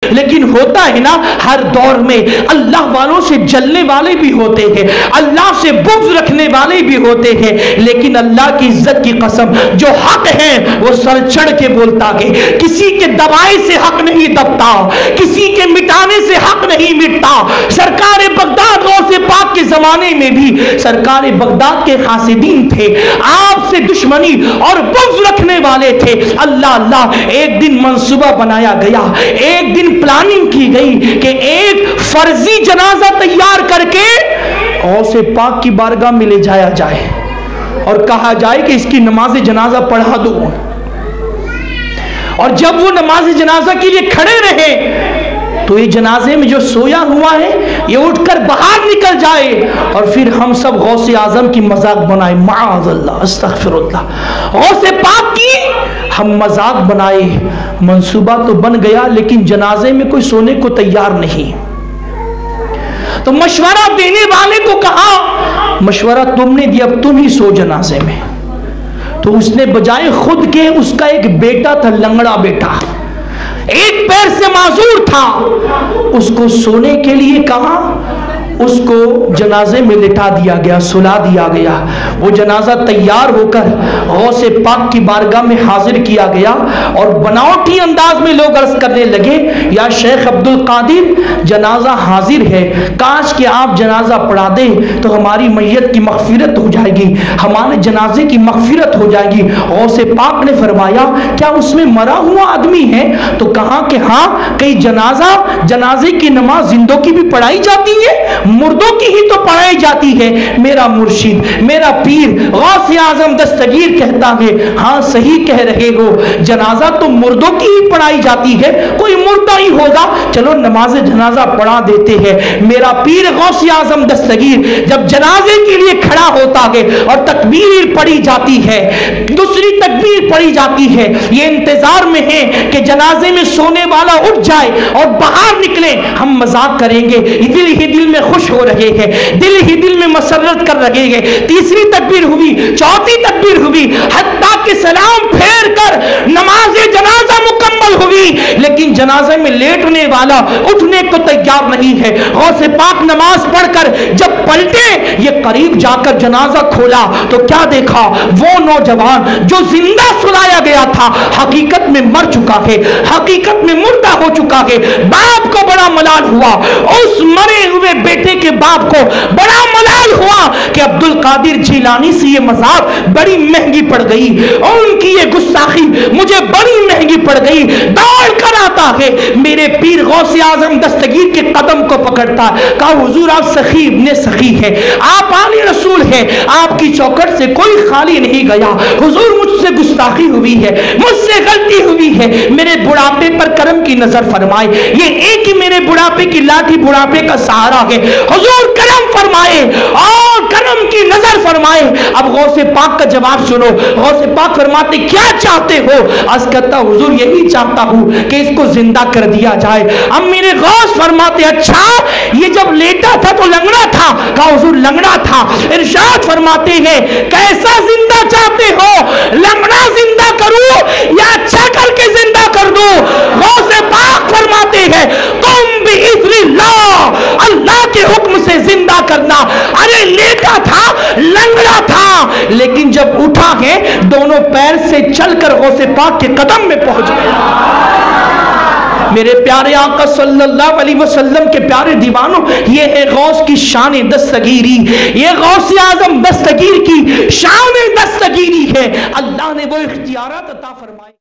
لیکن ہوتا ہے نا ہر دور میں اللہ والوں سے جلنے والے بھی ہوتے ہیں، اللہ سے بغض رکھنے والے بھی ہوتے ہیں، لیکن اللہ کی عزت کی قسم جو حق ہے وہ سر چڑھ کے بولتا ہے، کسی کے دبائے سے حق نہیں دبتا، کسی کے مٹانے سے حق نہیں مٹتا۔ سرکار بغداد غوث پاک کے زمانے میں بھی سرکار بغداد کے حاسدین تھے، آپ سے دشمنی اور بغض رکھنے والے تھے۔ اللہ اللہ، ایک دن منصوبہ بنایا گیا، ایک دن پلاننگ کی گئی کہ ایک فرضی جنازہ تیار کر کے غوث پاک کی بارگاہ میں لے جایا جائے اور کہا جائے کہ اس کی نماز جنازہ پڑھا دو، اور جب وہ نماز جنازہ کے لیے کھڑے رہے تو یہ جنازے میں جو سویا ہوا ہے یہ اٹھ کر باہر نکل جائے اور پھر ہم سب غوث اعظم کی مذاق بنائے، معاذ اللہ، استغفر اللہ، غوث پاک کی ہم مذاق بنائے۔ منصوبہ تو بن گیا لیکن جنازے میں کوئی سونے کو تیار نہیں، تو مشورہ دینے والے کو کہا مشورہ تم نے دیا، اب تم ہی سو جنازے میں۔ تو اس نے بجائے خود کے، اس کا ایک بیٹا تھا، لنگڑا بیٹا، ایک پیر سے معذور تھا، اس کو سونے کے لیے کہا، اس کو جنازے میں لٹا دیا گیا، سلا دیا گیا۔ وہ جنازہ تیار ہو کر غوث پاک کی بارگاہ میں حاضر کیا گیا اور بناوٹی انداز میں لوگ عرض کرنے لگے، یا شیخ عبد القادر جنازہ حاضر ہے، کاش کہ آپ جنازہ پڑھا دیں تو ہماری میت کی مغفرت ہو جائے گی، ہمارے جنازے کی مغفرت ہو جائے گی۔ غوث پاک نے فرمایا کیا اس میں مرا ہوا آدمی ہے؟ تو کہا کہ ہاں، کئی جنازے کی نماز زندوں کی بھی پڑھائی جاتی ہے، مردوں کی ہی تو پڑھائی جاتی ہے۔ میرا مرشد، میرا پیر غوث اعظم دستگیر کہتا ہے ہاں صحیح کہہ رہے ہو، جنازہ تو مردوں کی ہی پڑھائی جاتی ہے، کوئی مردہ ہی ہوگا، چلو نماز جنازہ پڑھا دیتے ہیں۔ میرا پیر غوث اعظم دستگیر جب جنازے کے لیے کھڑا ہوتا ہے اور تکبیر پڑھی جاتی ہے، دوسری تکبیر پڑھی جاتی ہے، یہ انتظار میں ہے کہ جنازے میں سونے والا اٹھ جائے اور باہر نکلے، ہم مذاق کریں گے، دل ہی دل میں خوش ہو رہے ہیں، دل ہی دل میں مسرت کر رہے ہیں۔ تیسری تکبیر ہوئی، چوتھی تکبیر ہوئی، حتیٰ کہ سلام پھیر کر نماز جنازہ مکمل ہوئی، لیکن جنازے میں لیٹنے والا اٹھنے کو تیار نہیں ہے۔ غوث پاک نماز پڑھ کر جب پلٹے، یہ قریب جا کر جنازہ کھولا تو کیا دیکھا؟ وہ نوجوان جو زندہ سلایا گیا تھا حقیقت میں مر چکا ہے، حقیقت میں مردہ ہو چکا ہے۔ باپ کو بڑا ملال ہوا، اس مرے ہوئے بیٹے کے باپ کو بڑا ملال ہوا کہ عبد القادر جیلانی سے یہ مذاق بڑی مہنگی پڑ گئی، اور ان کی یہ گستاخی مجھے بڑی مہنگی پڑ گئی۔ دوڑ کر آتا ہے، میرے پیر غوث اعظم دستگیر کے قدم کو پکڑتا، کہا حضور آپ سخی ابن سخی ہے، آپ آل رسول ہے، آپ کی چوکھٹ سے کوئی خالی نہیں گیا، حضور مجھ سے گستاخی ہوئی ہے، مجھ سے غلطی ہوئی ہے، میرے بڑھاپے پر کرم کی نظر فرمائے، یہ ایک ہی میرے بڑھاپے کی لاٹھی بڑھاپے کا سہارا ہے، حضور کرم فرمائے اور کرم کی نظر فرمائے۔ اب غوث پاک کا جواب سنو، غوث پاک فرماتے کیا چاہتے ہو؟ عرض کرتا حضور یہی چاہتا ہوں کہ اس کو زندہ کر دیا جائے۔ اب میرے غوث فرماتے اچھا یہ جب لیٹا تھا تو لنگڑا تھا؟ کہا حضور لنگڑا تھا۔ ارشاد فرماتے ہیں کیسا زندہ چاہتے ہو، لنگڑا زندہ کروں یا اچھا کر کے زندہ کر دوں؟ غوث پاک فرماتے ہیں تم بھی اذن اللہ، اللہ کے حکم سے زندہ کرنا۔ ارے لیٹا تھا، لنگڑا تھا، لیکن جب اٹھا ہے دونوں پیر سے چل کر غوث پاک کے قدم میں پہنچ گیا۔ میرے پیارے آقا صلی اللہ علیہ وسلم کے پیارے دیوانوں، یہ ہے غوث کی شان دستگیری، یہ غوث اعظم دستگیر کی شان دستگیری ہے۔ اللہ نے وہ اختیارات عطا فرمائے۔